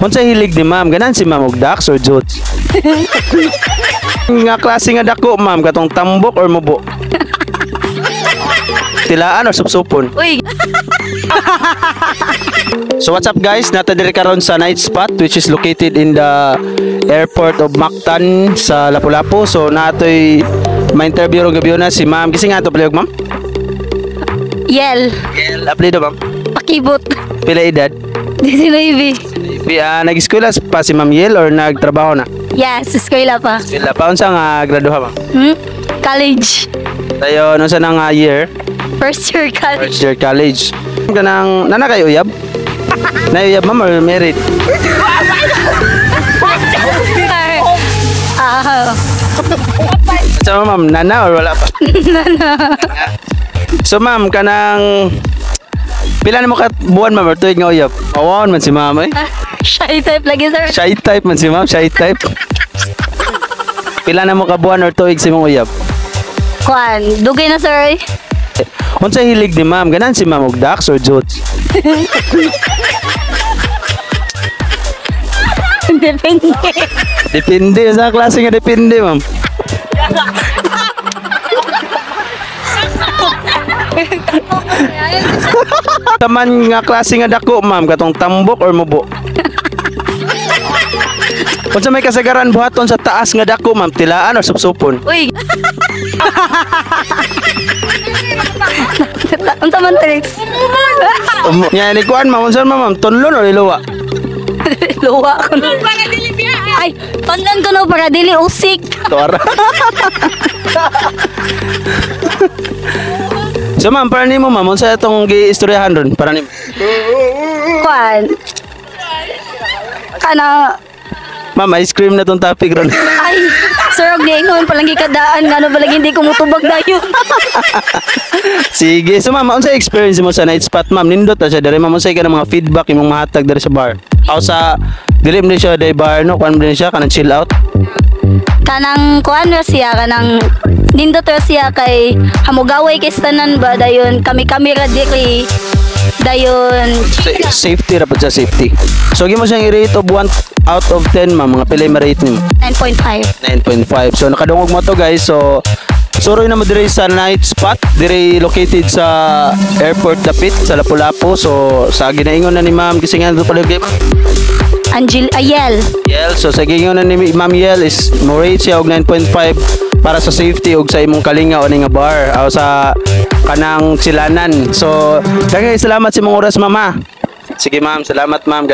Unsay hilig ni ma'am? Ganan si ma'am og ducks or jutes? Nga klase nga dako ma'am, katong tambok or mubo? Tilaan or supsupon? Uy. So what's up guys? Nata diri karon sa night spot which is located in the airport of Mactan sa Lapu-Lapu. So natoy ma-interview ron gabi na si ma'am. Kasi nga to pala ma'am? Yel. Yel, apelido ma'am? Pakibot. Pila edad? 19. Nag-eskwela pa si Ma'am Yel or nagtrabaho na? Yes, eskwela pa. Eskwela pa. Unsa nga graduha ma'am? College. Tayo, unsa na nga year? First year college. First year college. Kanang, nana kayo uyab? Nauyab ma'am or married? So ma'am, nana or wala pa? Nana. So ma'am, kanang pila na mo ka buwan ma'am or tuig nga uyab? Awan man si ma'am eh. Shy type lagi sir. Shy type man si ma'am, shy type. Pila na mo ka buwan or tuig si mong uyab? Kwan, dugay na sir. Unsay hilig ni ma'am? Ganan si ma'am og ducks or jutes? Depende. Depende sa klase nga depende ma'am. Taman nga klase nga dako ma'am, katong tambok or mubo? Unsa may kasagaran buhaton sa taas nga dako ma'am, tilaan or supsupon? Uy. Unsa man tricks? Nya ni kuan ma'am, unsa ma'am, tunlon or iluwa? Luwa ko na. Ay, pandan ko na para dili usik. Tuara. So ma'am, para nimo ma'am, unsa itong gi-istoryahan ron? Para nimo. Kwan. Kana Ma'am, ice cream na tong topic ron. ay, sir, og niingon palang gikadaan ngano balag hindi ko mutubag dayon. Sige, so ma'am, unsa experience mo sa night spot ma'am? Nindot ta siya dere ma'am, unsay ka ng mga feedback imong mahatag dere sa bar? Aw sa dili mo siya day bar no, kuan mo siya kanang chill out. Kanang kuan ra siya kanang nindot ra siya kay hamugaway kay tanan ba dayon kami ra diri dayon Safety ra pud sa safety. So gimo siyang i-rate of 1 out of 10 ma'am, mga pila ma-rate nimo? 9.5. 9.5. So nakadungog mo to guys. So suroy na mo dire sa night spot, dire located sa Airport Dapit sa Lapu-Lapu. So sa ginaingon na ni ma'am kasi nga pala kay ma'am Angel Ayel. Yel, so sa gingon na ni Ma'am Yel is mo rate siya og 9.5 para sa safety og sa imong kalinga o nga bar o sa kanang silanan. So daghang salamat sa imong oras mama. Sige ma'am, salamat ma'am.